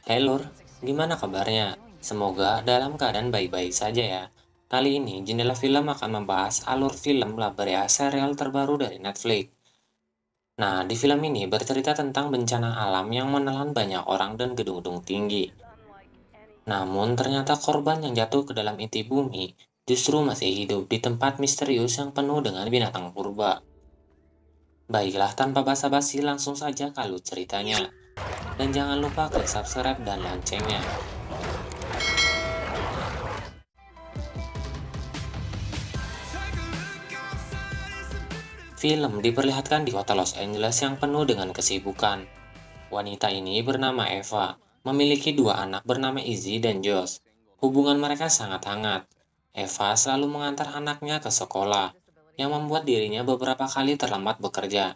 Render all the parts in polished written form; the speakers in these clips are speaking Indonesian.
Hai Lur, gimana kabarnya? Semoga dalam keadaan baik-baik saja ya. Kali ini Jendela Film akan membahas alur film Labria serial terbaru dari Netflix. Nah, di film ini bercerita tentang bencana alam yang menelan banyak orang dan gedung-gedung tinggi. Namun ternyata korban yang jatuh ke dalam inti bumi justru masih hidup di tempat misterius yang penuh dengan binatang purba. Baiklah, tanpa basa-basi langsung saja ke alur ceritanya. Dan jangan lupa klik subscribe dan loncengnya. Film diperlihatkan di kota Los Angeles yang penuh dengan kesibukan. Wanita ini bernama Eva, memiliki dua anak bernama Izzy dan Josh. Hubungan mereka sangat hangat. Eva selalu mengantar anaknya ke sekolah, yang membuat dirinya beberapa kali terlambat bekerja.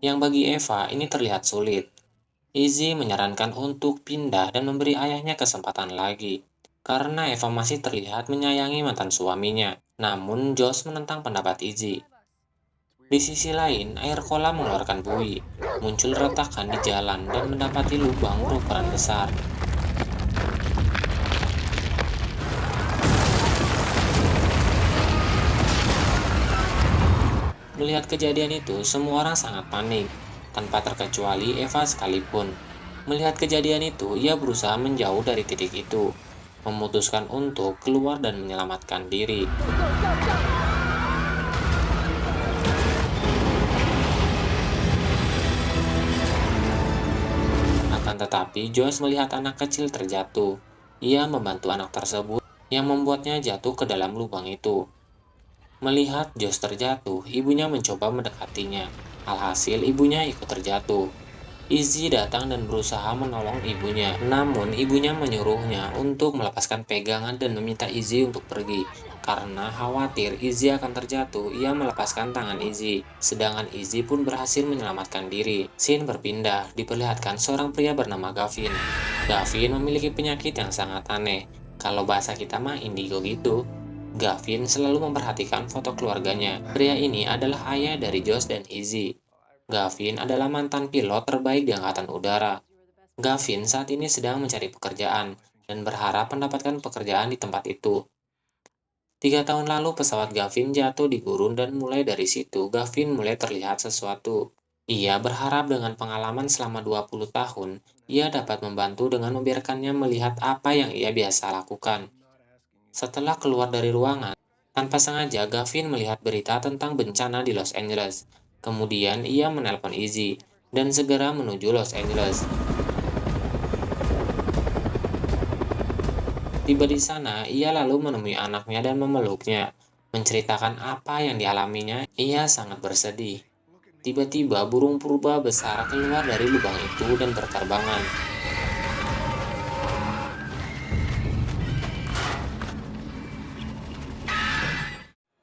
Yang bagi Eva ini terlihat sulit. Izzy menyarankan untuk pindah dan memberi ayahnya kesempatan lagi, karena Eva masih terlihat menyayangi mantan suaminya. Namun Josh menentang pendapat Izzy. Di sisi lain, air kolam mengeluarkan buih, muncul retakan di jalan dan mendapati lubang berukuran besar. Melihat kejadian itu, semua orang sangat panik, tanpa terkecuali Eva sekalipun. Melihat kejadian itu, ia berusaha menjauh dari titik itu, memutuskan untuk keluar dan menyelamatkan diri. Akan tetapi, Josh melihat anak kecil terjatuh. Ia membantu anak tersebut yang membuatnya jatuh ke dalam lubang itu. Melihat Josh terjatuh, ibunya mencoba mendekatinya. Alhasil, ibunya ikut terjatuh. Izzy datang dan berusaha menolong ibunya. Namun, ibunya menyuruhnya untuk melepaskan pegangan dan meminta Izzy untuk pergi. Karena khawatir Izzy akan terjatuh, ia melepaskan tangan Izzy. Sedangkan Izzy pun berhasil menyelamatkan diri. Scene berpindah, diperlihatkan seorang pria bernama Gavin. Gavin memiliki penyakit yang sangat aneh. Kalau bahasa kita mah indigo gitu. Gavin selalu memperhatikan foto keluarganya. Pria ini adalah ayah dari Josh dan Izzy. Gavin adalah mantan pilot terbaik di Angkatan Udara. Gavin saat ini sedang mencari pekerjaan dan berharap mendapatkan pekerjaan di tempat itu. 3 tahun lalu pesawat Gavin jatuh di gurun dan mulai dari situ Gavin mulai terlihat sesuatu. Ia berharap dengan pengalaman selama 20 tahun, ia dapat membantu dengan membiarkannya melihat apa yang ia biasa lakukan. Setelah keluar dari ruangan, tanpa sengaja Gavin melihat berita tentang bencana di Los Angeles. Kemudian ia menelpon Izzy dan segera menuju Los Angeles. Tiba di sana, ia lalu menemui anaknya dan memeluknya. Menceritakan apa yang dialaminya, ia sangat bersedih. Tiba-tiba burung purba besar keluar dari lubang itu dan berterbangan.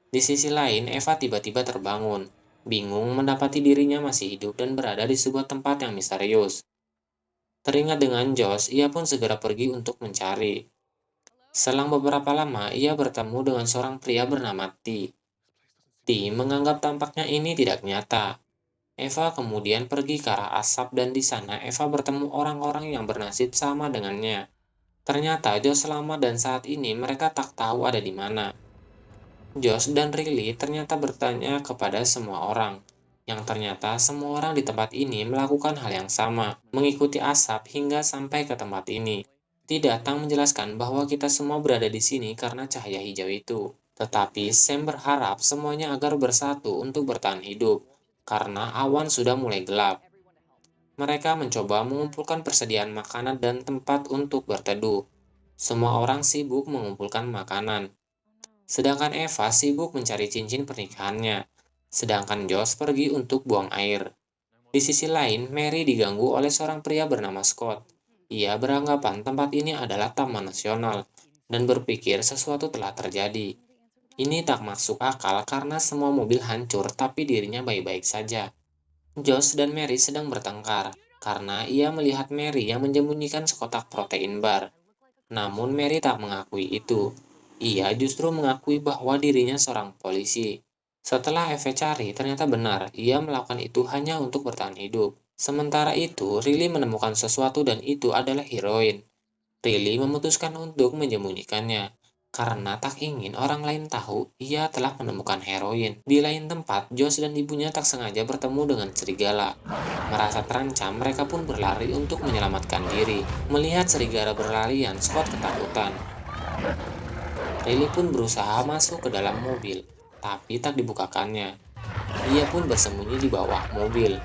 Di sisi lain, Eva tiba-tiba terbangun, bingung mendapati dirinya masih hidup dan berada di sebuah tempat yang misterius. Teringat dengan Josh, ia pun segera pergi untuk mencari. Selang beberapa lama, ia bertemu dengan seorang pria bernama T. T menganggap tampaknya ini tidak nyata. Eva kemudian pergi ke arah asap dan di sana Eva bertemu orang-orang yang bernasib sama dengannya. Ternyata Josh selamat dan saat ini mereka tak tahu ada di mana. Josh dan Riley ternyata bertanya kepada semua orang, yang ternyata semua orang di tempat ini melakukan hal yang sama, mengikuti asap hingga sampai ke tempat ini. T datang menjelaskan bahwa kita semua berada di sini karena cahaya hijau itu. Tetapi Sam berharap semuanya agar bersatu untuk bertahan hidup, karena awan sudah mulai gelap. Mereka mencoba mengumpulkan persediaan makanan dan tempat untuk berteduh. Semua orang sibuk mengumpulkan makanan. Sedangkan Eva sibuk mencari cincin pernikahannya. Sedangkan Josh pergi untuk buang air. Di sisi lain, Mary diganggu oleh seorang pria bernama Scott. Ia beranggapan tempat ini adalah taman nasional dan berpikir sesuatu telah terjadi. Ini tak masuk akal karena semua mobil hancur tapi dirinya baik-baik saja. Josh dan Mary sedang bertengkar karena ia melihat Mary yang menyembunyikan sekotak protein bar. Namun Mary tak mengakui itu. Ia justru mengakui bahwa dirinya seorang polisi. Setelah Eve cari, ternyata benar ia melakukan itu hanya untuk bertahan hidup. Sementara itu, Riley menemukan sesuatu dan itu adalah heroin. Riley memutuskan untuk menyembunyikannya, karena tak ingin orang lain tahu ia telah menemukan heroin. Di lain tempat, Josh dan ibunya tak sengaja bertemu dengan serigala. Merasa terancam, mereka pun berlari untuk menyelamatkan diri. Melihat serigala berlarian, Scott ketakutan. Riley pun berusaha masuk ke dalam mobil, tapi tak dibukakannya. Ia pun bersembunyi di bawah mobil.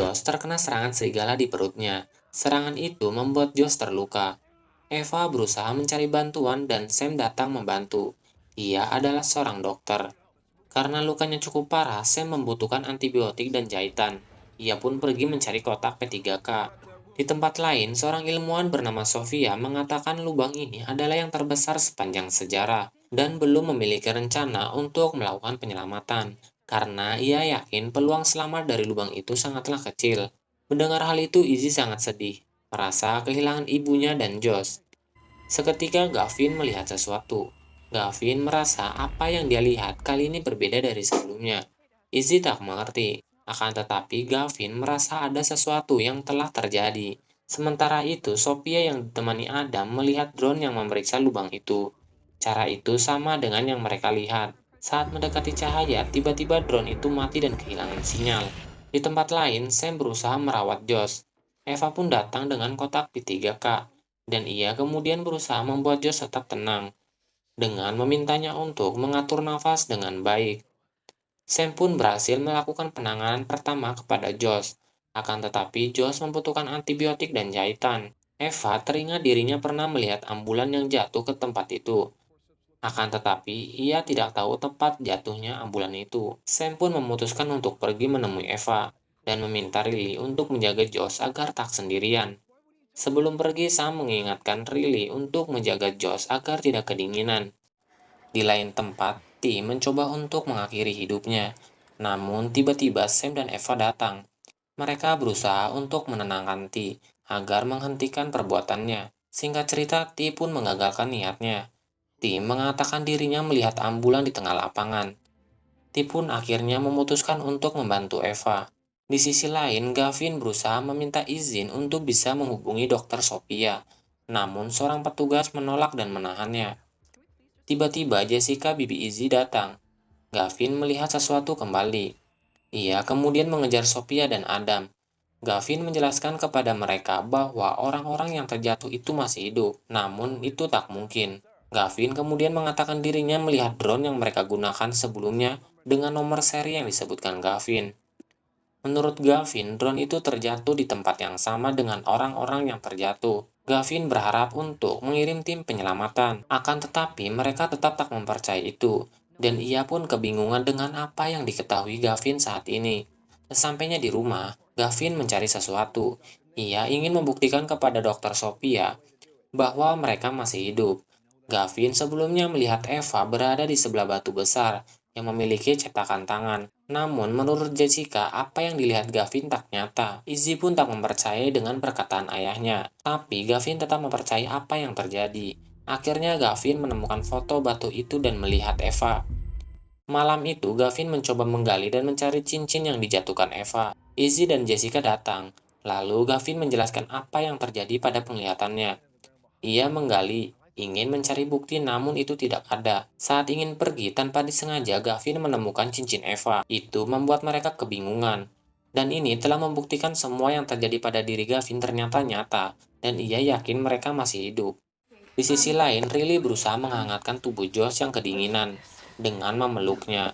Josh terkena serangan serigala di perutnya. Serangan itu membuat Josh terluka. Eva berusaha mencari bantuan dan Sam datang membantu. Ia adalah seorang dokter. Karena lukanya cukup parah, Sam membutuhkan antibiotik dan jahitan. Ia pun pergi mencari kotak P3K. Di tempat lain, seorang ilmuwan bernama Sofia mengatakan lubang ini adalah yang terbesar sepanjang sejarah dan belum memiliki rencana untuk melakukan penyelamatan karena ia yakin peluang selamat dari lubang itu sangatlah kecil. Mendengar hal itu, Izzy sangat sedih, merasa kehilangan ibunya dan Josh. Seketika Gavin melihat sesuatu. Gavin merasa apa yang dia lihat kali ini berbeda dari sebelumnya. Izzy tak mengerti, akan tetapi Gavin merasa ada sesuatu yang telah terjadi. Sementara itu, Sophia yang ditemani Adam melihat drone yang memeriksa lubang itu. Cara itu sama dengan yang mereka lihat. Saat mendekati cahaya, tiba-tiba drone itu mati dan kehilangan sinyal. Di tempat lain, Sam berusaha merawat Josh. Eva pun datang dengan kotak P3K dan ia kemudian berusaha membuat Josh tetap tenang, dengan memintanya untuk mengatur nafas dengan baik. Sam pun berhasil melakukan penanganan pertama kepada Josh, akan tetapi Josh membutuhkan antibiotik dan jahitan. Eva teringat dirinya pernah melihat ambulan yang jatuh ke tempat itu, akan tetapi ia tidak tahu tepat jatuhnya ambulan itu. Sam pun memutuskan untuk pergi menemui Eva, dan meminta Riley untuk menjaga Josh agar tak sendirian. Sebelum pergi, Sam mengingatkan Riley untuk menjaga Josh agar tidak kedinginan. Di lain tempat, T mencoba untuk mengakhiri hidupnya. Namun, tiba-tiba Sam dan Eva datang. Mereka berusaha untuk menenangkan T agar menghentikan perbuatannya. Singkat cerita, T pun mengagalkan niatnya. T mengatakan dirinya melihat ambulan di tengah lapangan. T pun akhirnya memutuskan untuk membantu Eva. Di sisi lain, Gavin berusaha meminta izin untuk bisa menghubungi Dokter Sophia. Namun, seorang petugas menolak dan menahannya. Tiba-tiba Jessica bibi Izzy datang. Gavin melihat sesuatu kembali. Ia kemudian mengejar Sophia dan Adam. Gavin menjelaskan kepada mereka bahwa orang-orang yang terjatuh itu masih hidup, namun itu tak mungkin. Gavin kemudian mengatakan dirinya melihat drone yang mereka gunakan sebelumnya dengan nomor seri yang disebutkan Gavin. Menurut Gavin, drone itu terjatuh di tempat yang sama dengan orang-orang yang terjatuh. Gavin berharap untuk mengirim tim penyelamatan, akan tetapi mereka tetap tak mempercayai itu, dan ia pun kebingungan dengan apa yang diketahui Gavin saat ini. Sesampainya di rumah, Gavin mencari sesuatu. Ia ingin membuktikan kepada Dokter Sophia bahwa mereka masih hidup. Gavin sebelumnya melihat Eva berada di sebelah batu besar yang memiliki cetakan tangan. Namun, menurut Jessica, apa yang dilihat Gavin tak nyata. Izzy pun tak mempercayai dengan perkataan ayahnya. Tapi, Gavin tetap mempercayai apa yang terjadi. Akhirnya, Gavin menemukan foto batu itu dan melihat Eva. Malam itu, Gavin mencoba menggali dan mencari cincin yang dijatuhkan Eva. Izzy dan Jessica datang. Lalu, Gavin menjelaskan apa yang terjadi pada penglihatannya. Ia menggali, ingin mencari bukti namun itu tidak ada. Saat ingin pergi tanpa disengaja, Gavin menemukan cincin Eva. Itu membuat mereka kebingungan. Dan ini telah membuktikan semua yang terjadi pada diri Gavin ternyata nyata, dan ia yakin mereka masih hidup. Di sisi lain, Riley berusaha menghangatkan tubuh Josh yang kedinginan dengan memeluknya.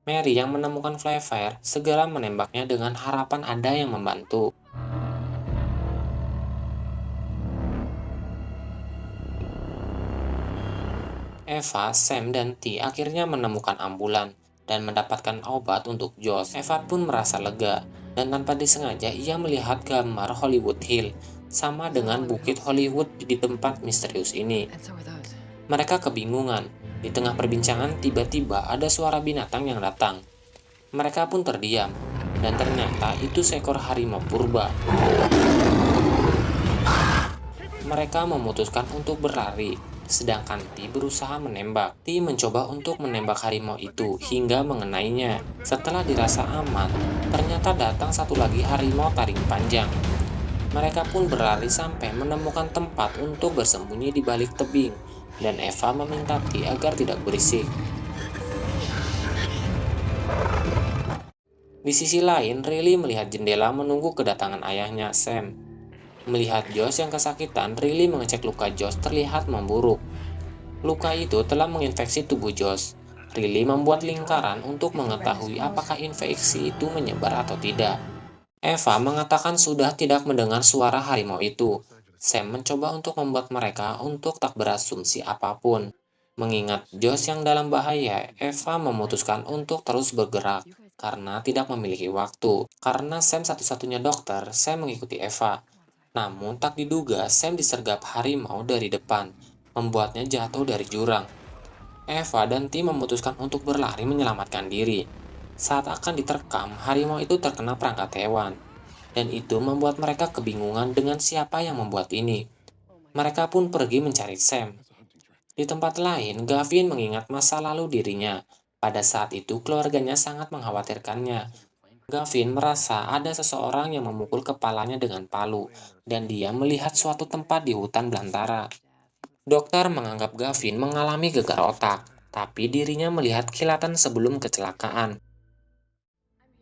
Mary yang menemukan Flyfire segera menembaknya dengan harapan ada yang membantu. Eva, Sam, dan T akhirnya menemukan ambulan dan mendapatkan obat untuk Josh. Eva pun merasa lega, dan tanpa disengaja ia melihat gambar Hollywood Hill, sama dengan bukit Hollywood di tempat misterius ini. Mereka kebingungan, Di tengah perbincangan, tiba-tiba ada suara binatang yang datang. Mereka pun terdiam, dan ternyata itu seekor harimau purba. Mereka memutuskan untuk berlari, sedangkan Ti berusaha menembak. Ti mencoba untuk menembak harimau itu hingga mengenainya. Setelah dirasa aman, ternyata datang satu lagi harimau taring panjang. Mereka pun berlari sampai menemukan tempat untuk bersembunyi di balik tebing, dan Eva meminta Ti agar tidak berisik. Di sisi lain, Riley melihat jendela menunggu kedatangan ayahnya, Sam. Melihat Josh yang kesakitan, Riley mengecek luka Josh terlihat memburuk. Luka itu telah menginfeksi tubuh Josh. Riley membuat lingkaran untuk mengetahui apakah infeksi itu menyebar atau tidak. Eva mengatakan sudah tidak mendengar suara harimau itu. Sam mencoba untuk membuat mereka untuk tak berasumsi apapun. Mengingat Josh yang dalam bahaya, Eva memutuskan untuk terus bergerak karena tidak memiliki waktu. Karena Sam satu-satunya dokter, Sam mengikuti Eva. Namun tak diduga Sam disergap harimau dari depan, membuatnya jatuh dari jurang. Eva dan tim memutuskan untuk berlari menyelamatkan diri. Saat akan diterkam, harimau itu terkena perangkap hewan, dan itu membuat mereka kebingungan dengan siapa yang membuat ini. Mereka pun pergi mencari Sam. Di tempat lain, Gavin mengingat masa lalu dirinya. Pada saat itu, keluarganya sangat mengkhawatirkannya. Gavin merasa ada seseorang yang memukul kepalanya dengan palu, dan dia melihat suatu tempat di hutan belantara. Dokter menganggap Gavin mengalami gegar otak, tapi dirinya melihat kilatan sebelum kecelakaan.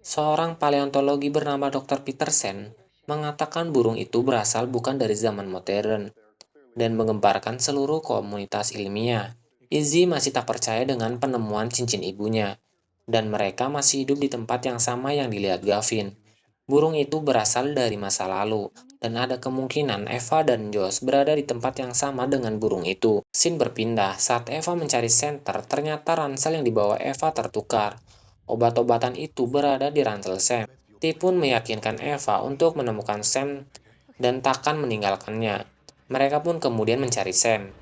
Seorang paleontologi bernama Dr. Petersen mengatakan burung itu berasal bukan dari zaman modern dan mengembarkan seluruh komunitas ilmiah. Izzy masih tak percaya dengan penemuan cincin ibunya, dan mereka masih hidup di tempat yang sama yang dilihat Gavin. Burung itu berasal dari masa lalu, dan ada kemungkinan Eva dan Josh berada di tempat yang sama dengan burung itu. Scene berpindah, saat Eva mencari senter, ternyata ransel yang dibawa Eva tertukar. Obat-obatan itu berada di ransel Sam. T pun meyakinkan Eva untuk menemukan Sam dan takkan meninggalkannya. Mereka pun kemudian mencari Sam.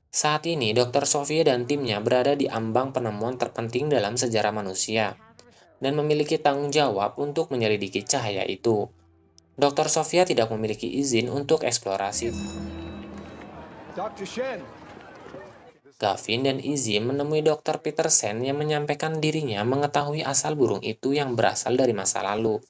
Saat ini, Dr. Sofia dan timnya berada di ambang penemuan terpenting dalam sejarah manusia dan memiliki tanggung jawab untuk menyelidiki cahaya itu. Dr. Sofia tidak memiliki izin untuk eksplorasi. Gavin dan Izzy menemui Dr. Petersen yang menyampaikan dirinya mengetahui asal burung itu yang berasal dari masa lalu,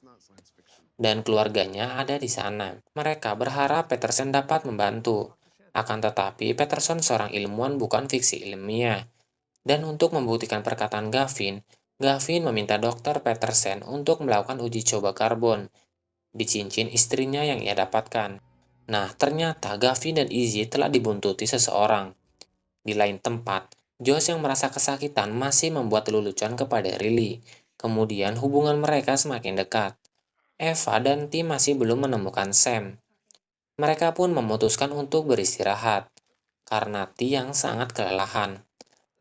dan keluarganya ada di sana. Mereka berharap Petersen dapat membantu. Akan tetapi, Peterson seorang ilmuwan bukan fiksi ilmiah. Dan untuk membuktikan perkataan Gavin, Gavin meminta Dr. Petersen untuk melakukan uji coba karbon di cincin istrinya yang ia dapatkan. Nah, ternyata Gavin dan Izzy telah dibuntuti seseorang. Di lain tempat, Josh yang merasa kesakitan masih membuat lelucon kepada Riley. Kemudian hubungan mereka semakin dekat. Eva dan Tim masih belum menemukan Sam. Mereka pun memutuskan untuk beristirahat, karena Ti yang sangat kelelahan.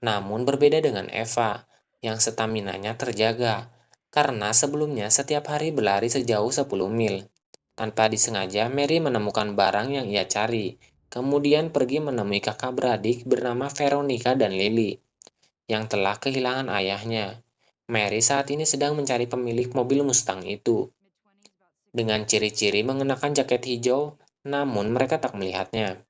Namun berbeda dengan Eva, yang staminanya terjaga, karena sebelumnya setiap hari berlari sejauh 10 mil. Tanpa disengaja, Mary menemukan barang yang ia cari, kemudian pergi menemui kakak beradik bernama Veronica dan Lily, yang telah kehilangan ayahnya. Mary saat ini sedang mencari pemilik mobil Mustang itu, dengan ciri-ciri mengenakan jaket hijau, namun mereka tak melihatnya.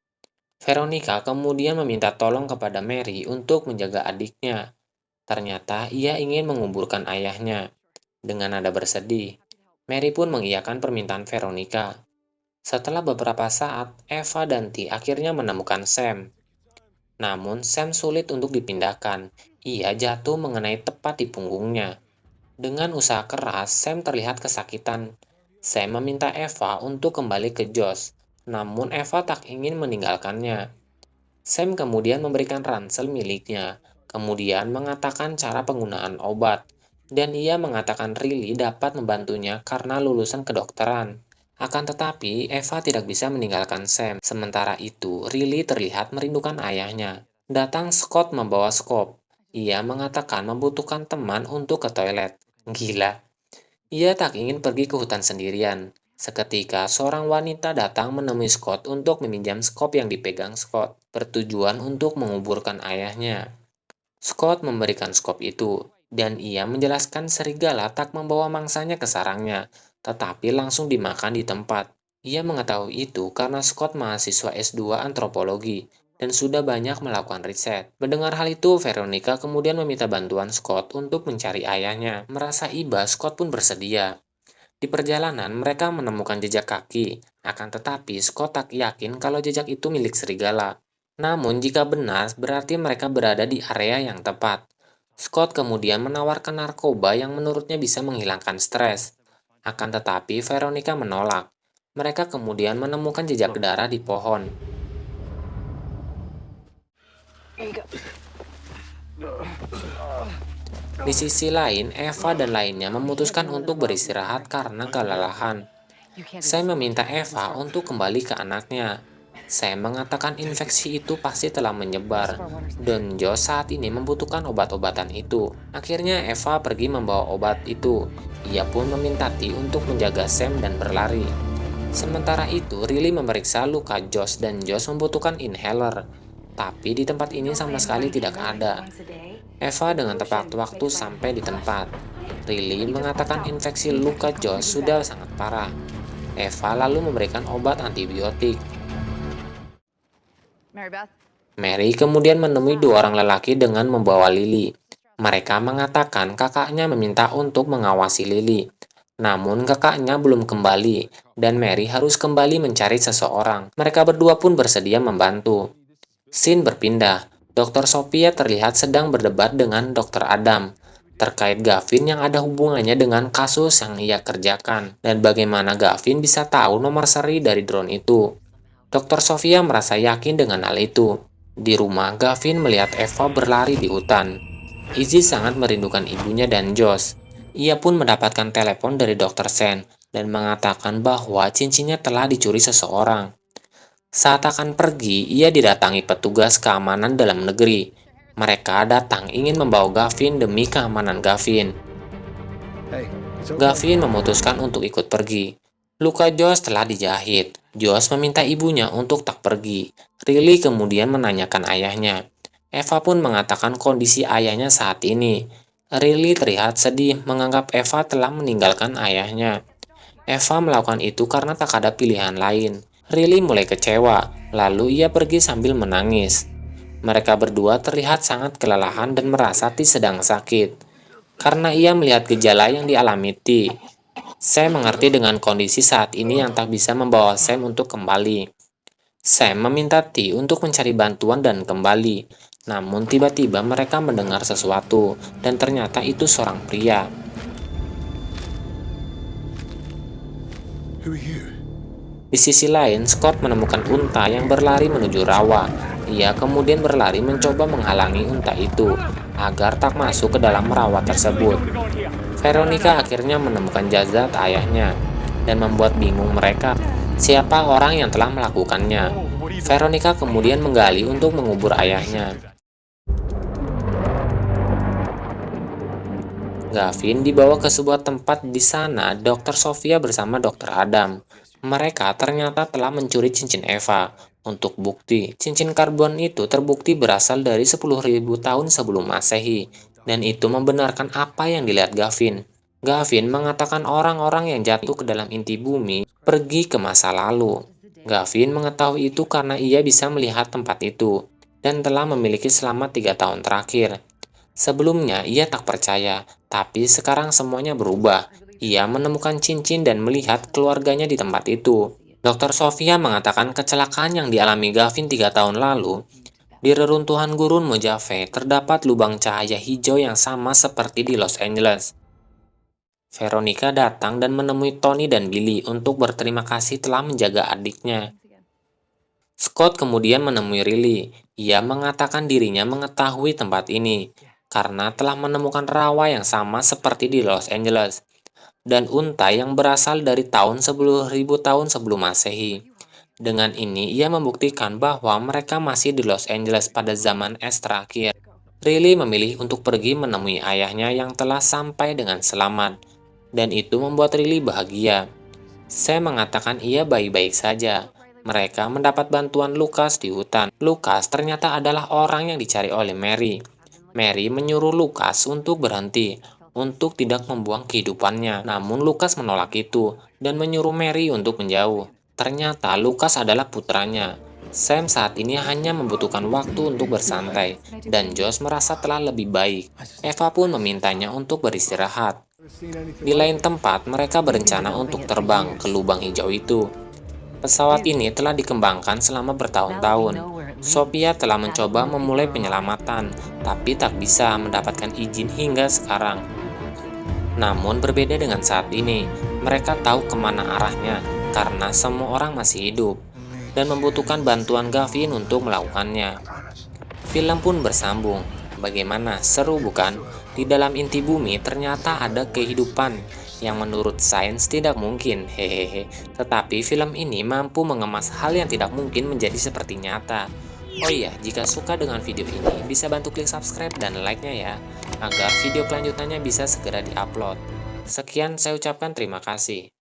Veronica kemudian meminta tolong kepada Mary untuk menjaga adiknya. Ternyata ia ingin menguburkan ayahnya. Dengan nada bersedih, Mary pun mengiyakan permintaan Veronica. Setelah beberapa saat, Eva dan T akhirnya menemukan Sam. Namun, Sam sulit untuk dipindahkan. Ia jatuh mengenai tepat di punggungnya. Dengan usaha keras, Sam terlihat kesakitan. Sam meminta Eva untuk kembali ke Josh, namun Eva tak ingin meninggalkannya. Sam kemudian memberikan ransel miliknya, kemudian mengatakan cara penggunaan obat, dan ia mengatakan Riley dapat membantunya karena lulusan kedokteran. Akan tetapi, Eva tidak bisa meninggalkan Sam. Sementara itu, Riley terlihat merindukan ayahnya. Datang Scott membawa skop. Ia mengatakan membutuhkan teman untuk ke toilet. Gila. Ia tak ingin pergi ke hutan sendirian. Seketika, seorang wanita datang menemui Scott untuk meminjam skop yang dipegang Scott, bertujuan untuk menguburkan ayahnya. Scott memberikan skop itu, dan ia menjelaskan serigala tak membawa mangsanya ke sarangnya, tetapi langsung dimakan di tempat. Ia mengetahui itu karena Scott mahasiswa S2 antropologi dan sudah banyak melakukan riset. Mendengar hal itu, Veronica kemudian meminta bantuan Scott untuk mencari ayahnya. Merasa iba, Scott pun bersedia. Di perjalanan, mereka menemukan jejak kaki, akan tetapi Scott tak yakin kalau jejak itu milik serigala. Namun, jika benar, berarti mereka berada di area yang tepat. Scott kemudian menawarkan narkoba yang menurutnya bisa menghilangkan stres. Akan tetapi, Veronica menolak. Mereka kemudian menemukan jejak darah di pohon. Di sisi lain, Eva dan lainnya memutuskan untuk beristirahat karena kelelahan. Saya meminta Eva untuk kembali ke anaknya. Saya mengatakan infeksi itu pasti telah menyebar, dan Josh saat ini membutuhkan obat-obatan itu. Akhirnya Eva pergi membawa obat itu. Ia pun meminta T untuk menjaga Sam dan berlari. Sementara itu, Riley memeriksa luka Josh dan Josh membutuhkan inhaler. Tapi di tempat ini sama sekali tidak ada. Eva dengan tepat waktu sampai di tempat. Riley mengatakan infeksi luka Josh sudah sangat parah. Eva lalu memberikan obat antibiotik. Mary kemudian menemui dua orang lelaki dengan membawa Lily. Mereka mengatakan kakaknya meminta untuk mengawasi Lily. Namun kakaknya belum kembali, dan Mary harus kembali mencari seseorang. Mereka berdua pun bersedia membantu. Scene berpindah. Dr. Sophia terlihat sedang berdebat dengan Dr. Adam terkait Gavin yang ada hubungannya dengan kasus yang ia kerjakan, dan bagaimana Gavin bisa tahu nomor seri dari drone itu. Dr. Sophia merasa yakin dengan hal itu. Di rumah, Gavin melihat Eva berlari di hutan. Izzy sangat merindukan ibunya dan Josh. Ia pun mendapatkan telepon dari Dr. Sen dan mengatakan bahwa cincinnya telah dicuri seseorang. Saat akan pergi, ia didatangi petugas keamanan dalam negeri. Mereka datang ingin membawa Gavin demi keamanan Gavin. Gavin memutuskan untuk ikut pergi. Luka Josh telah dijahit. Josh meminta ibunya untuk tak pergi. Riley kemudian menanyakan ayahnya. Eva pun mengatakan kondisi ayahnya saat ini. Riley terlihat sedih menganggap Eva telah meninggalkan ayahnya. Eva melakukan itu karena tak ada pilihan lain. Riley mulai kecewa, lalu ia pergi sambil menangis. Mereka berdua terlihat sangat kelelahan dan merasa T sedang sakit, karena ia melihat gejala yang dialami T. Sam mengerti dengan kondisi saat ini yang tak bisa membawa Sam untuk kembali. Sam meminta T untuk mencari bantuan dan kembali, namun tiba-tiba mereka mendengar sesuatu, dan ternyata itu seorang pria. Di sisi lain, Scott menemukan unta yang berlari menuju rawa. Ia kemudian berlari mencoba menghalangi unta itu agar tak masuk ke dalam rawa tersebut. Veronica akhirnya menemukan jasad ayahnya dan membuat bingung mereka siapa orang yang telah melakukannya. Veronica kemudian menggali untuk mengubur ayahnya. Gavin dibawa ke sebuah tempat. Di sana, Dr. Sophia bersama Dr. Adam. Mereka ternyata telah mencuri cincin Eva. Untuk bukti, cincin karbon itu terbukti berasal dari 10.000 tahun sebelum Masehi, dan itu membenarkan apa yang dilihat Gavin. Gavin mengatakan orang-orang yang jatuh ke dalam inti bumi pergi ke masa lalu. Gavin mengetahui itu karena ia bisa melihat tempat itu, dan telah memiliki selama 3 tahun terakhir. Sebelumnya, ia tak percaya, tapi sekarang semuanya berubah. Ia menemukan cincin dan melihat keluarganya di tempat itu. Dr. Sophia mengatakan kecelakaan yang dialami Gavin 3 tahun lalu. Di reruntuhan gurun Mojave, terdapat lubang cahaya hijau yang sama seperti di Los Angeles. Veronica datang dan menemui Tony dan Billy untuk berterima kasih telah menjaga adiknya. Scott kemudian menemui Riley. Ia mengatakan dirinya mengetahui tempat ini karena telah menemukan rawa yang sama seperti di Los Angeles dan unta yang berasal dari tahun 10.000 tahun sebelum Masehi. Dengan ini, ia membuktikan bahwa mereka masih di Los Angeles pada zaman es terakhir. Riley memilih untuk pergi menemui ayahnya yang telah sampai dengan selamat, dan itu membuat Riley bahagia. Sam mengatakan ia baik-baik saja. Mereka mendapat bantuan Lucas di hutan. Lucas ternyata adalah orang yang dicari oleh Mary. Mary menyuruh Lucas untuk berhenti, untuk tidak membuang kehidupannya. Namun Lucas menolak itu, dan menyuruh Mary untuk menjauh. Ternyata Lucas adalah putranya. Sam saat ini hanya membutuhkan waktu untuk bersantai, dan Josh merasa telah lebih baik. Eva pun memintanya untuk beristirahat. Di lain tempat, mereka berencana untuk terbang ke lubang hijau itu. Pesawat ini telah dikembangkan selama bertahun-tahun. Sophia telah mencoba memulai penyelamatan, tapi tak bisa mendapatkan izin hingga sekarang. Namun berbeda dengan saat ini, mereka tahu kemana arahnya karena semua orang masih hidup dan membutuhkan bantuan Gavin untuk melakukannya. Film pun bersambung. Bagaimana seru bukan? Di dalam inti bumi ternyata ada kehidupan yang menurut sains tidak mungkin, hehehe. Tetapi film ini mampu mengemas hal yang tidak mungkin menjadi seperti nyata. Oh iya, jika suka dengan video ini, bisa bantu klik subscribe dan like-nya ya, agar video kelanjutannya bisa segera diupload. Sekian saya ucapkan terima kasih.